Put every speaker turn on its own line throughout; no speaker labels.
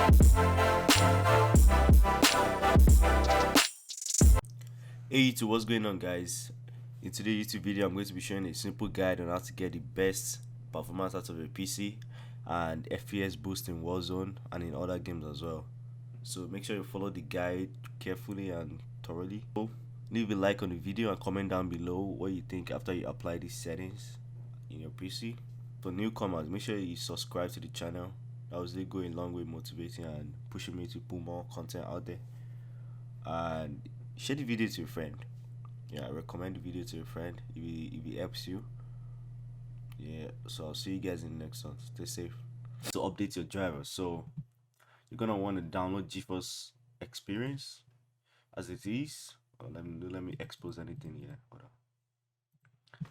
Hey YouTube, what's going on guys? In today's YouTube video I'm going to be showing a simple guide on how to get the best performance out of your PC and FPS boost in Warzone and in other games as well. So make sure you follow the guide carefully and thoroughly. Leave a like on the video and comment down below what you think after you apply these settings in your PC. For newcomers, make sure you subscribe to the channel. That was really going a long way motivating and pushing me to put more content out there. And share the video to your friend. Yeah, I recommend the video to your friend if it helps you. Yeah, so I'll see you guys in the next one. Stay safe. To update your driver, so you're gonna want to download GeForce Experience as it is. Oh, let me expose anything here. Hold on.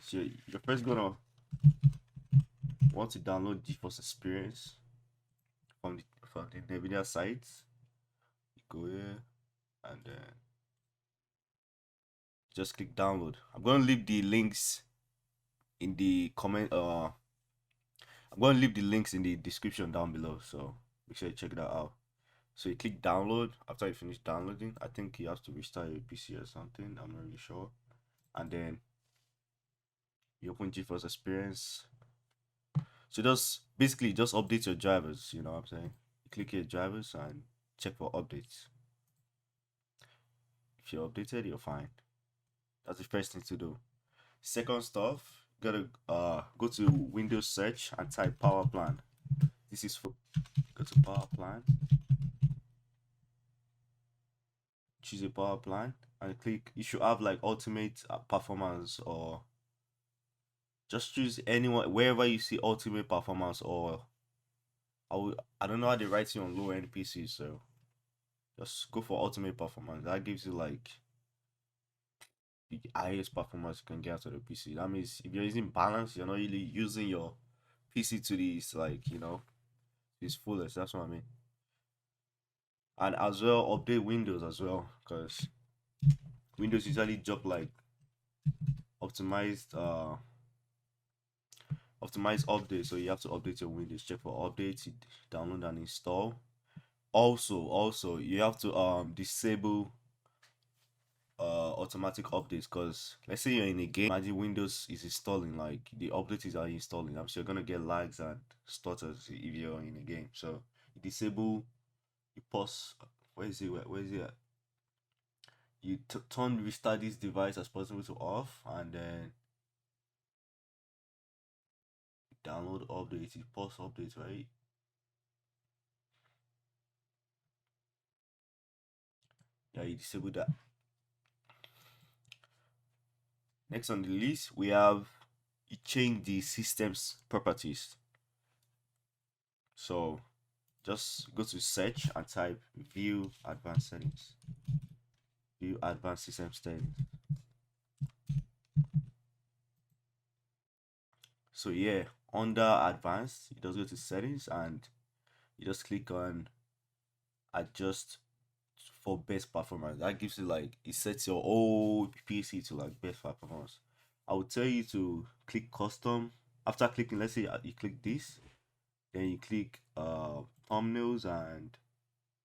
So you're first gonna want to download GeForce Experience from the Nvidia site. You go here and then just click download. I'm gonna leave the links in the comment. I'm gonna leave the links in the description down below, so make sure you check that out. So you click download. After you finish downloading, I think you have to restart your PC or something. I'm not really sure. And then you open GeForce Experience. So just basically just update your drivers. You know what I'm saying? You click your drivers and check for updates. If you're updated, you're fine. That's the first thing to do. Second stuff, you gotta go to Windows search and type power plan. This is for go to power plan, choose a power plan and click. You should have like ultimate performance, or just choose anyone wherever you see ultimate performance, or I don't know how they write it on low end PCs, so just go for ultimate performance. That gives you like the highest performance you can get out of the PC. That means if you're using balance, you're not really using your PC to this, like, you know, its fullest. That's what I mean. And as well, update Windows as well, because Windows usually drop like optimized optimized updates, so you have to update your Windows. Check for updates, download and install. Also you have to disable automatic updates, because let's say you're in a game, imagine Windows is installing, like the update is already installing. I'm sure you're gonna get lags and stutters if you're in a game. So you disable, you pause. Where is it? Where is it at? You turn restart this device as possible to off, and then download updates. You pause updates, right? Yeah, you disable that. Next on the list, we have you change the system's properties. So just go to search and type view advanced settings. View advanced system settings. So yeah, under advanced, you just go to settings and you just click on adjust for best performance. That gives you like, it sets your whole PC to like best performance. I would tell you to click custom. After clicking, let's say you click this, then you click thumbnails and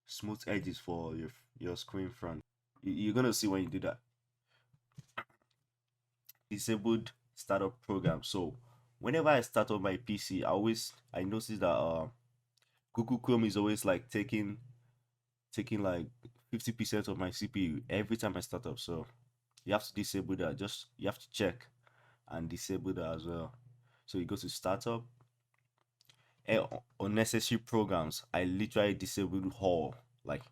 smooth edges for your screen front. You're gonna see when you do that. Disabled startup program. So whenever I start on my PC, I notice that Google Chrome is always like taking like 50% of my CPU every time I start up. So you have to disable that. Just you have to check and disable that as well. So you go to startup. Unnecessary programs, I literally disabled all. Like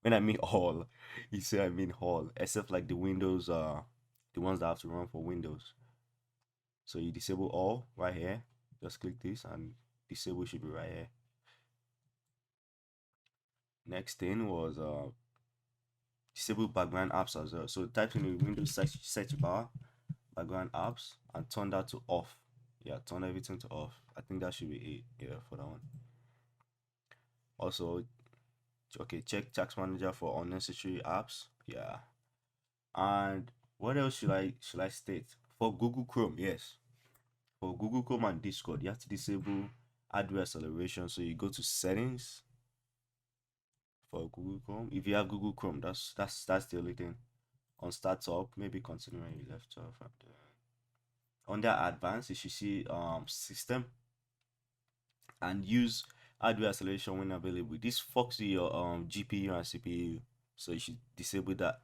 when I mean all, you say I mean all, except like the Windows, the ones that have to run for Windows. So you disable all right here. Just click this and disable should be right here. Next thing was disable background apps as well. So type in the Windows search bar background apps and turn that to off. Yeah, turn everything to off. I think that should be it. Yeah, for that one. Also, okay, check tax manager for unnecessary apps. Yeah. And what else should I state? For Google Chrome, yes. For Google Chrome and Discord, you have to disable hardware acceleration. So you go to settings, for Google Chrome. If you have Google Chrome, that's the only thing. On startup, maybe continue when you left off. And, under advanced, you should see system and use hardware acceleration when available. This fucks with your GPU and CPU, so you should disable that.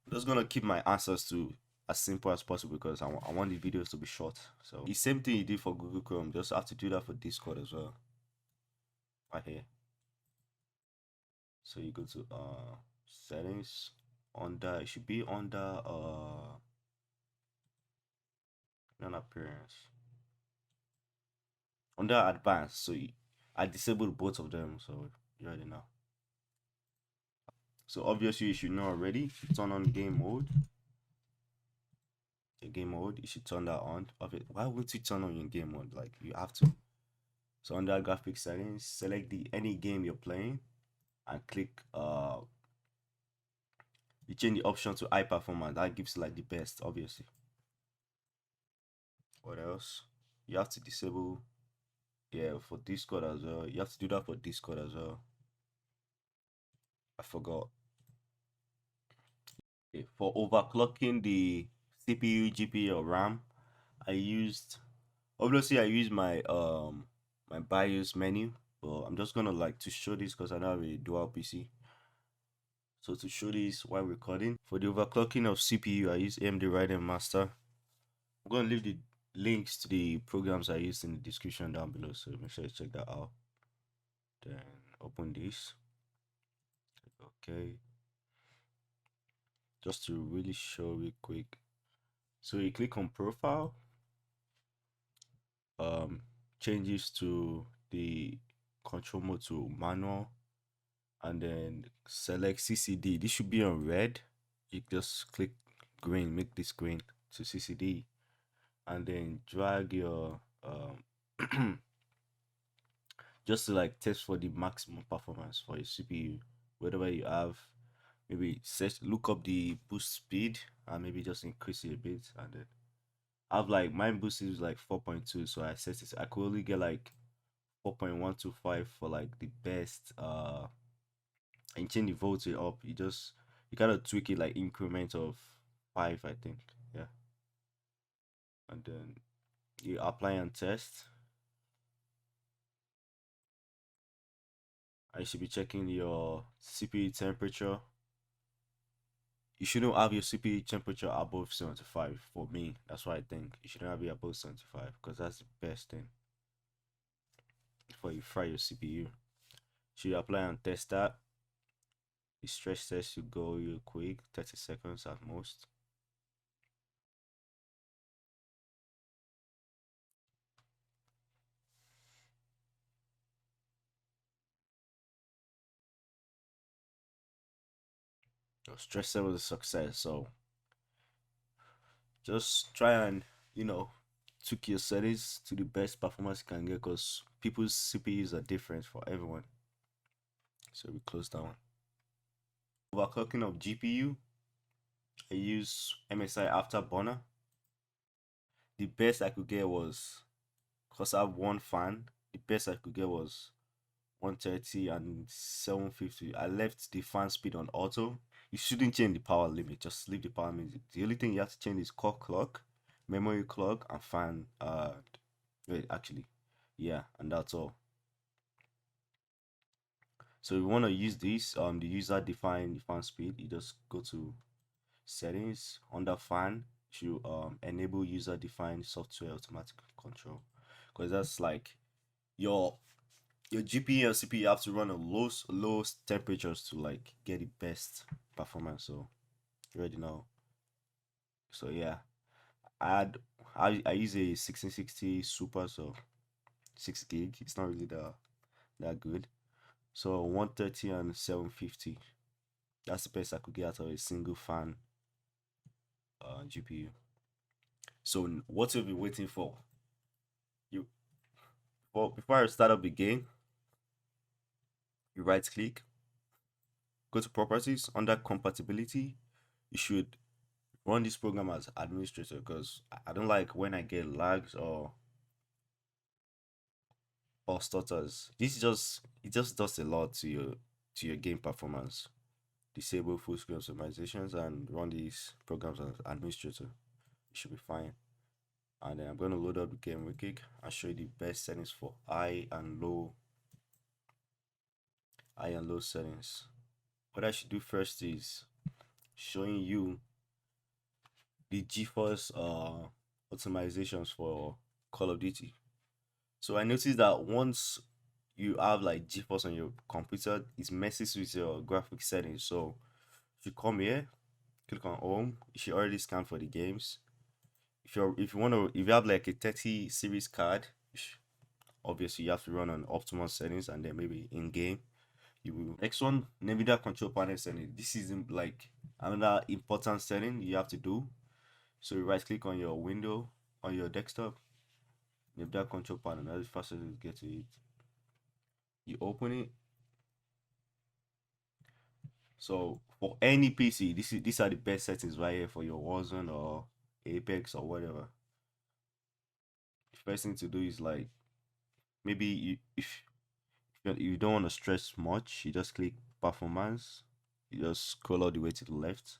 I'm just gonna keep my answers to as simple as possible because I want the videos to be short. So the same thing you did for Google Chrome, just have to do that for Discord as well. Right here. So you go to settings, under it should be under non appearance, under advanced. So I disabled both of them, so you already know. So obviously you should know already. Turn on game mode. Your game mode, you should turn that on. Why would you turn on your game mode? Like you have to. So under graphic settings, select the any game you're playing and click you change the option to high performance. That gives like the best, obviously. What else? You have to disable, yeah, for Discord as well. You have to do that for Discord as well. I forgot. Okay, for overclocking the CPU, GPU, or RAM, I used obviously I use my BIOS menu, but I'm just gonna like to show this because I don't have a dual PC. So to show this while recording, for the overclocking of CPU, I use AMD Radeon Master. I'm gonna leave the links to the programs I used in the description down below, so make sure you check that out. Then open this. Okay. Just to really show real quick. So you click on profile, um, changes to the control mode to manual, and then select CCD. This should be on red. You just click green, make this green to CCD, and then drag your just to like test for the maximum performance for your CPU, whatever you have. Maybe look up the boost speed and maybe just increase it a bit, and then I've like mine boost is like 4.2, so I set it. I could only get like 4.125 for like the best and change the voltage up. You gotta tweak it like increment of 5, I think. Yeah. And then you apply and test. I should be checking your CPU temperature. You shouldn't have your CPU temperature above 75 for me. That's what I think. You shouldn't have it above 75 because that's the best thing before you fry your CPU. Should you apply and test that? The stress test should go real quick, 30 seconds at most. Your stress level is a success. So just try and tweak your settings to the best performance you can get because people's CPUs are different for everyone. So we close that one. Overclocking of GPU, I use MSI Afterburner. The best I could get was, because I have one fan, the best I could get was 130 and 750. I left the fan speed on auto. You shouldn't change the power limit, just leave the power limit. The only thing you have to change is core clock, memory clock, and fan. Wait, actually, yeah, and that's all. So you want to use this, the user defined fan speed. You just go to settings under fan to enable user defined software automatic control, because that's like your GPU and CPU have to run on lowest temperatures to like get the best performance. So you already know. So yeah, I had I use a 1660 super, so 6 gig. It's not really that good. So 130 and 750. That's the best I could get out of a single fan GPU. So what you'll be waiting for? You before I start up the game, you right click, go to properties under compatibility. You should run this program as administrator because I don't like when I get lags or stutters. This just it just does a lot to you. to your game performance. Disable full screen optimizations and run these programs as administrator. You should be fine. And then I'm going to load up the game real quick and show you the best settings for high and low settings. What I should do first is showing you the GeForce optimizations for Call of Duty. So I noticed that once you have like GeForce on your computer, it messes with your graphic settings. So if you come here, click on home, you should already scan for the games. If you have like a 30 series card, obviously you have to run on optimal settings, and then maybe in game you will. Next one, Nvidia control panel setting. This is like another important setting you have to do. So you right click on your window on your desktop, Nvidia control panel. That's the fastest to get to it. You open it. So for any PC, these are the best settings right here for your Warzone or Apex or whatever. The first thing to do is like maybe if you don't want to stress much, you just click performance. You just scroll all the way to the left.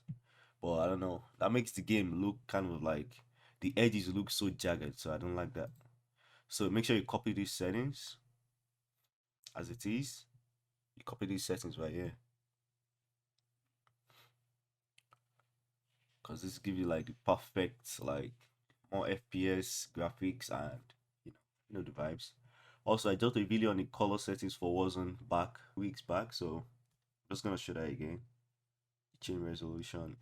But I don't know, that makes the game look kind of like the edges look so jagged, so I don't like that. So make sure you copy these settings as it is. You copy these settings right here, because this gives you like the perfect like more FPS graphics and the vibes. Also, I just a video on the color settings for Warzone back weeks back, so I'm just gonna show that again. Change resolution.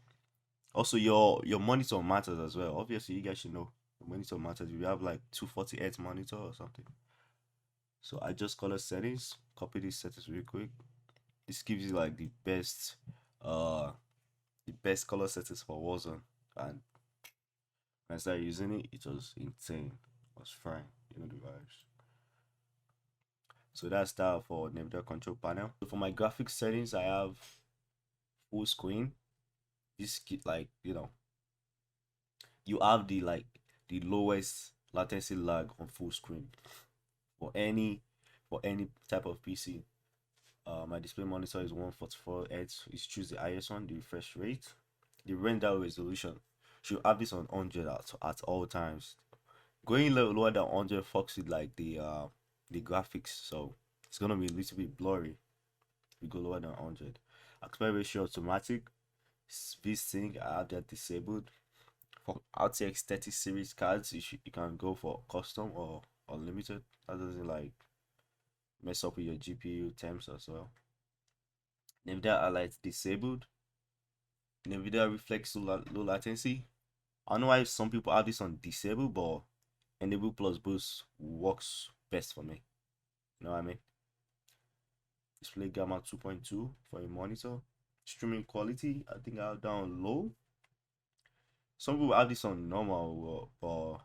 Also, your monitor matters as well. Obviously, you guys should know the monitor matters. If you have like 240Hz monitor or something. So I just color settings. Copy these settings real quick. This gives you like the best color settings for Warzone, and when I started using it, it was insane. It was fine, the vibes. So that's that for Nvidia control panel. So for my graphics settings, I have full screen. This like you have the lowest latency lag on full screen for any type of PC. My display monitor is 144 Hz. You choose the highest one. The refresh rate, the render resolution. Should have this on 100 at all times. Going lower than 100 fucks with like the graphics, so it's gonna be a little bit blurry. We go lower than 100. Aspect ratio automatic. VSync, I have that disabled. For RTX 30 series cards, you can go for custom or unlimited. That doesn't like mess up with your GPU temps as well. Nvidia highlights disabled. Nvidia reflex low latency. I don't know why some people have this on disabled, but enable plus boost works best for me. You know what I mean? Display gamma 2.2 for a monitor. Streaming quality, I think I have down low. Some people have this on normal, but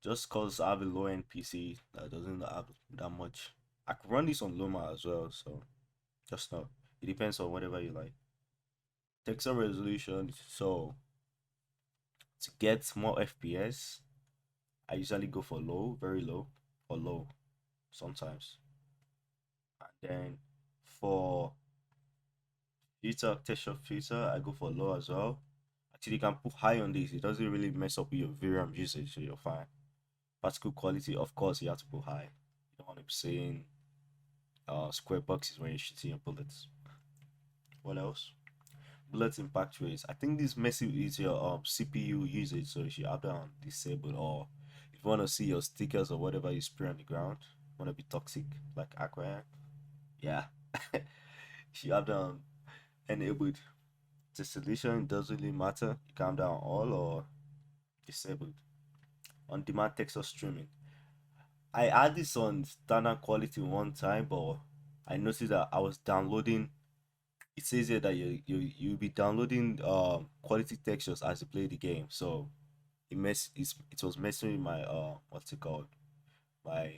just cause I have a low end PC that doesn't have that much, I could run this on Luma as well. So just know it depends on whatever you like. Texture resolution. So to get more FPS, I usually go for low, very low, or low sometimes. And then for texture filter, I go for low as well. Actually, you can put high on this. It doesn't really mess up with your VRAM usage, so you're fine. Particle quality, of course, you have to put high. You don't want to be seeing square boxes when you're shooting your bullets. What else? Bullet impact rates. I think this messes with your CPU usage, so you should have that on disabled. Or if you want to see your stickers or whatever you spray on the ground, want to be toxic like aqua, yeah, you have that on enabled. Distillation doesn't really matter. You calm down all or disabled. On demand texture streaming. I had this on standard quality one time, but I noticed that I was downloading. It says here that you'll be downloading quality textures as you play the game. So it was messing with my what's it called, my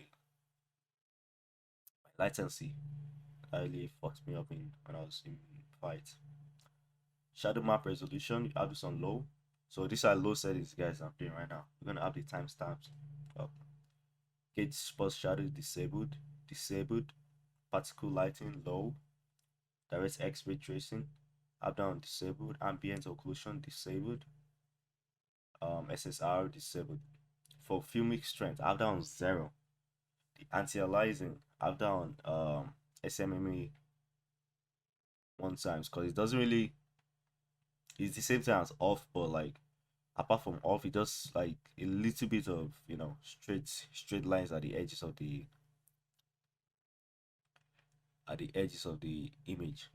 latency. That really fucked me up when I was in fight. Shadow map resolution, you have this on low. So these are low settings, guys. I'm playing right now. We're gonna have the timestamps up. Gauge spot shadow disabled. Particle lighting low. DirectX ray tracing, up down disabled. Ambient occlusion disabled. SSR disabled. For filmic strength, up down 0. The anti-aliasing, up down SMMA 1 times, because it doesn't really, it's the same thing as off, but like apart from off, it does like a little bit of, you know, straight lines at the edges of the image.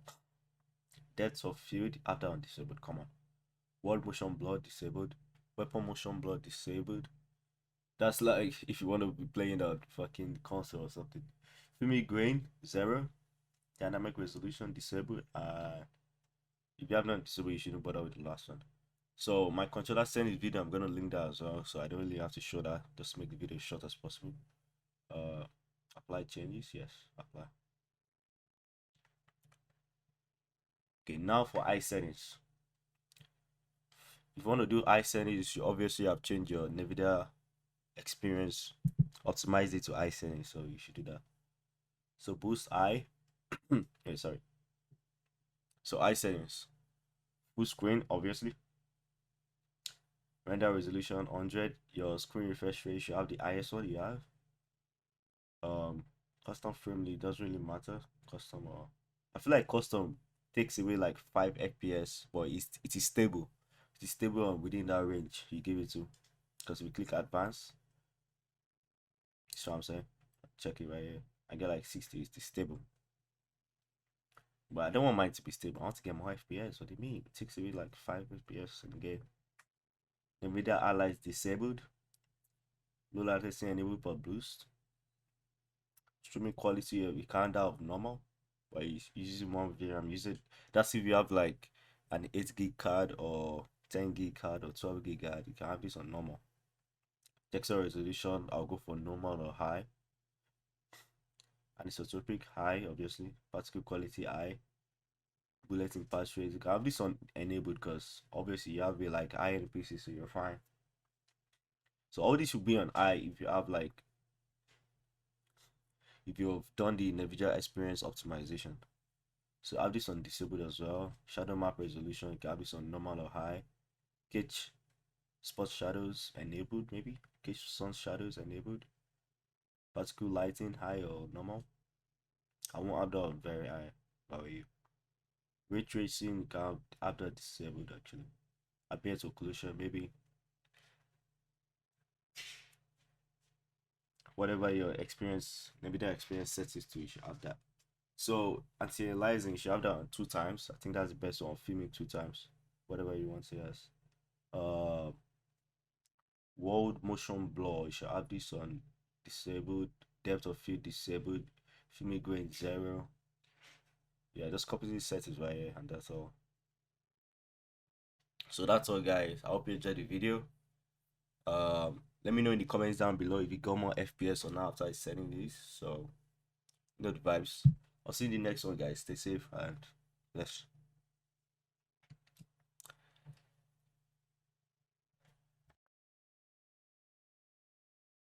Depth of field, up down disabled. Come on. World motion blur disabled. Weapon motion blur disabled. That's like if you want to be playing a fucking console or something. Filmic grain 0. Dynamic resolution disabled. If you have not disabled, you shouldn't bother with the last one. So my controller sent this video, I'm gonna link that as well, so I don't really have to show that. Just make the video as short as possible. Apply changes, yes, apply. Okay, now for eye settings. If you want to do eye settings, you obviously have changed your Nvidia experience, optimize it to eye settings, so you should do that. So boost eye. Okay, sorry. So eye settings, full screen, obviously. Render resolution 100. Your screen refresh rate should have the highest one you have. Custom frame rate doesn't really matter. Custom, I feel like custom takes away like 5 FPS, but it is stable. It is stable within that range you give it to. Because we click advanced, that's what I'm saying. Check it right here. I get like 60. It's stable. But I don't want mine to be stable. I want to get more FPS. What do you mean? It takes away like 5 FPS in the game. Nvidia highlights disabled. Low latency enabled for boost. Streaming quality, we can't have normal. But using 1 VRAM, use it. That's if you have like an 8 gig card or 10 gig card or 12 gig card. You can have this on normal. Texture resolution, I'll go for normal or high. Anisotropic high, obviously. Particle quality high. Bulletin pass rate, you can have this on enabled because obviously you have it like high in the PC, so you're fine. So all this should be on high if you have like, if you've done the Nvidia experience optimization. So have this on disabled as well. Shadow map resolution, you can have this on normal or high. Catch spot shadows enabled, maybe. Catch sun shadows enabled. Particle lighting high or normal. I won't have that on very high. How are you? Ray tracing, you can have that disabled actually. Appear to occlusion, maybe. Whatever your experience, maybe that experience sets it to, you should have that. So anti-aliasing, you should have that on 2 times. I think that's the best one. Filming 2 times, whatever you want to yes. World motion blur, you should have this on disabled. Depth of field disabled. Filming grain 0. Yeah, just copy these settings right here, and that's all. So that's all, guys. I hope you enjoyed the video. Let me know in the comments down below if you got more FPS or not after setting this. So, you know the vibes. I'll see you in the next one, guys. Stay safe and bless.